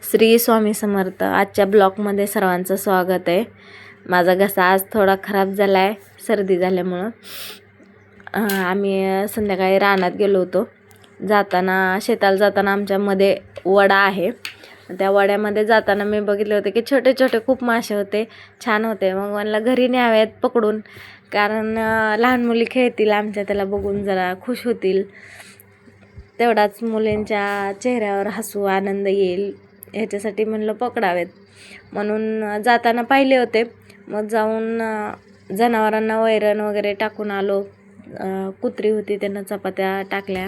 श्री स्वामी समर्थ. आजच्या ब्लॉगमध्ये सर्वांचं स्वागत आहे. माझा घसा आज थोडा खराब झाला आहे सर्दी झाल्यामुळं. आम्ही संध्याकाळी रानात गेलो होतो. शेताला जाताना आमच्यामध्ये वडा आहे. त्या वड्यामध्ये जाताना मी बघितले होते की छोटे छोटे खूप मासे होते, छान होते. मग मला घरी न्यावेत पकडून, कारण लहान मुली खेळतील आमच्या, त्याला बघून जरा खुश होतील. तेवढाच मुलींच्या चेहऱ्यावर हसू आनंद येईल ह्याच्यासाठी म्हणलं पकडावेत. म्हणून जाताना पाहिले होते. मग जाऊन जनावरांना वैरण वगैरे टाकून आलो. कुत्री होती, त्यांना चपात्या टाकल्या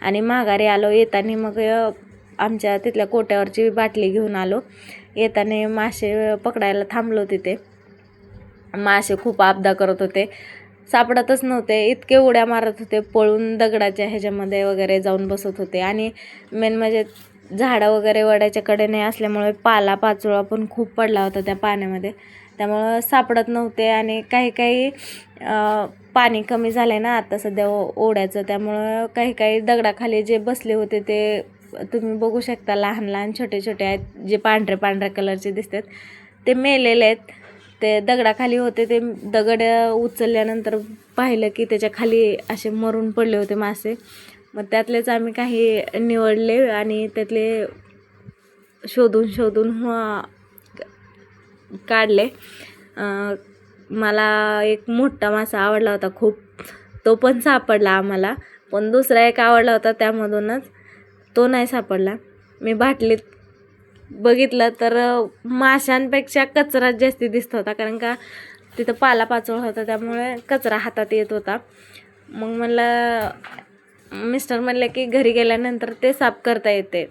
आणि माघारी आलो. येताना मग आमच्या तिथल्या कोट्यावरची बाटली घेऊन आलो. येताना मासे पकडायला थांबलो. तिथे मासे खूप आपदा करत होते, सापडतच नव्हते. इतके उड्या मारत होते, पळून दगडाच्या ह्याच्यामध्ये वगैरे जाऊन बसत होते. आणि मेन म्हणजे झाडं वगैरे वड्याच्या कडेने असल्यामुळे पाचोळा पण खूप पडला होता त्या पाण्यामध्ये, त्यामुळं सापडत नव्हते. आणि काही पाणी कमी झालं आहे ना आता सध्या ओढ्याचं, त्यामुळं काही दगडाखाली जे बसले होते ते तुम्ही बघू शकता. लहान लहान छोटे छोटे आहेत, जे पांढऱ्या कलरचे दिसतात, ते मेलेले आहेत. ते दगडाखाली होते. ते दगड उचलल्यानंतर पाहिलं की त्याच्या खाली असे मरून पडले होते मासे. मग त्यातलेच आम्ही काही निवडले आणि त्यातले शोधून काढले. मला एक मोठा मासा आवडला होता खूप, तो पण सापडला आम्हाला. पण दुसरा एक आवडला होता, त्यामधूनच तो नाही सापडला. मी बाटलीत बघितलं तर माशांपेक्षा कचरा जास्ती दिसत होता, कारण का तिथं पाचोळा होता, त्यामुळे कचरा हातात येत होता. मग म्हणलं, मिस्टर म्हणले की घरी गेल्यानंतर ते साफ करता येते.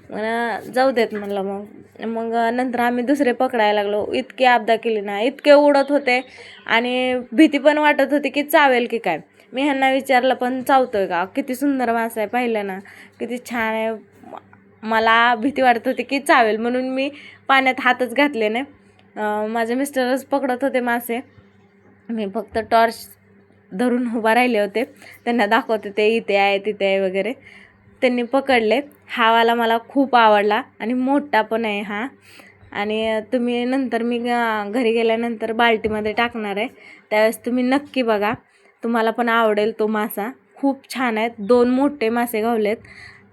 मला जाऊ देत म्हणलं. मग नंतर आम्ही दुसरे पकडायला लागलो. इतकी आपदा केली ना, इतके उडत होते आणि भीती पण वाटत होती की चावेल की काय. मी ह्यांना विचारलं, पण चावतोय का? किती सुंदर मासा आहे, पाहिलं ना किती छान आहे. मला भीती वाटत होती की चावेल, म्हणून मी पाण्यात हातच घातले नाही. माझे मिस्टरच पकडत होते मासे. मी फक्त टॉर्च धरून उभा राहिले होते, त्यांना दाखवते ते इथे आहे तिथे आहे वगैरे. त्यांनी पकडले. हा वाला मला खूप आवडला आणि मोठा पण आहे हा. आणि तुम्ही नंतर मी घरी गेल्यानंतर बाल्टीमध्ये टाकणार आहे, त्यावेळेस तुम्ही नक्की बघा, तुम्हाला पण आवडेल तो मासा. खूप छान आहेत. 2 मोठे मासे गावलेत,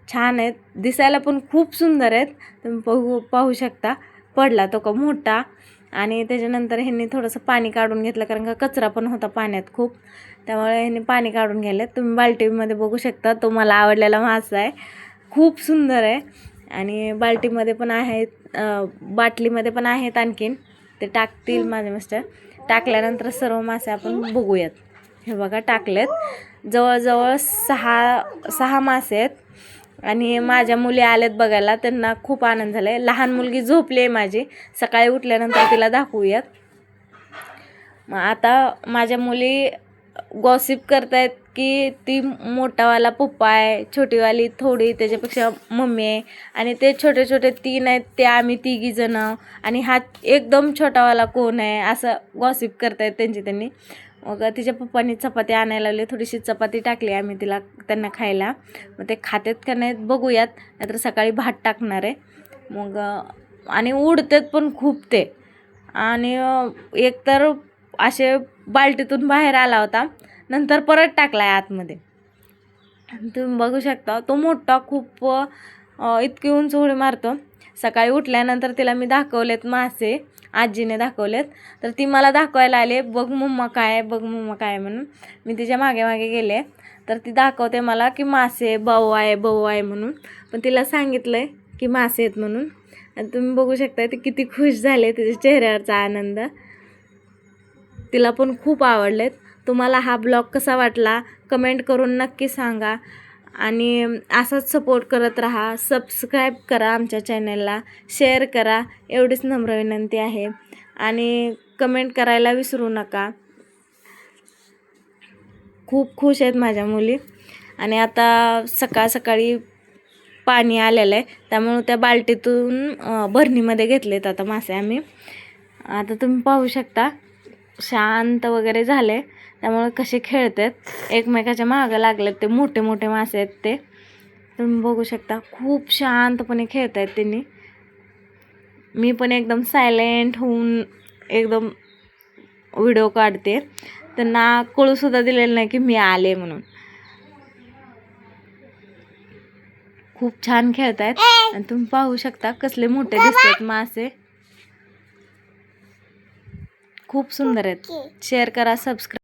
छान आहेत, दिसायला पण खूप सुंदर आहेत. तुम्ही पाहू शकता. पडला तो का मोठा. आणि त्याच्यानंतर ह्यांनी थोडंसं पाणी काढून घेतलं, कारण का कचरा पण होता पाण्यात खूप, त्यामुळे ह्यांनी पाणी काढून घ्यायला. तुम्ही बाल्टीमध्ये बघू शकता. तो मला आवडलेला मासा आहे, खूप सुंदर आहे. आणि बाल्टीमध्ये पण आहेत, बाटलीमध्ये पण आहेत आणखीन, ते टाकतील माझे मिस्टर. टाकल्यानंतर सर्व मासे आपण बघूयात. हे बघा, टाकलेत. जवळजवळ 6 मासे आहेत. आणि माझ्या मुली आल्यात बघायला, त्यांना खूप आनंद झाला आहे. लहान मुलगी झोपली आहे माझी, सकाळी उठल्यानंतर तिला दाखवूयात. मग आता माझ्या मुली गॉसिप करतायत की ती मोठावाला पप्पा आहे, छोटीवाली थोडी त्याच्यापेक्षा मम्मी आहे, आणि ते छोटे छोटे 3 आहेत ते आम्ही 3 जण, आणि हा एकदम छोटावाला कोण आहे, असं गॉसिप करतायत त्यांनी. मग तिच्या पप्पांनी चपाती आणायला लावली, थोडीशी चपाती टाकली आम्ही त्यांना खायला. मग ते खातात का नाहीत बघूयात, नाहीतर सकाळी भात टाकणार आहे. मग आणि उडतात पण खूप ते. आणि एक तर असे बाल्टीतून बाहेर आला होता, नंतर परत टाकला आहे आतमध्ये. तुम्ही बघू शकता. तो मोठा खूप, इतकी उंच उडी मारतो. सकाळी उठल्यानंतर तिला मी दाखवलेत मासे, आजीने दाखवलेत, तर ती मला दाखवायला आले, बघ मम्मा काय आहे म्हणून. मी तिच्या मागे गेले, तर ती दाखवते मला की मासे बाऊ आहे म्हणून. पण तिला सांगितलं आहे की मासे आहेत म्हणून. आणि तुम्ही बघू शकता ती किती खुश झाले, तिच्या चेहऱ्यावरचा आनंद. तिला पण खूप आवडलेत. तुम्हाला हा ब्लॉग कसा वाटला कमेंट करून नक्की सांगा. आणि असाच सपोर्ट करत राहा. सबस्क्राईब करा आमच्या चॅनलला, शेअर करा, एवढीच नम्र विनंती आहे. आणि कमेंट करायला विसरू नका. खूप खुश आहेत माझ्या मुली. आणि आता सकाळी पाणी आलेलं आहे, त्यामुळे त्या बाल्टीतून भरणीमध्ये घेतलेत आता मासे आम्ही. आता तुम्ही पाहू शकता, शांत वगैरे झाले, त्यामुळे कसे खेळतात, एकमेकाच्या मागं लागलेत. ते मोठे मासे आहेत ते तुम्ही बघू शकता. खूप शांतपणे खेळत आहेत त्यांनी. मी पण एकदम सायलेंट होऊन एकदम व्हिडिओ काढते. त्यांना कळूसुद्धा दिलेलं नाही की मी आले म्हणून. खूप छान खेळतायत आणि तुम्ही पाहू शकता कसले मोठे दिसतात मासे. खूप सुंदर आहेत. शेअर करा, सबस्क्राईब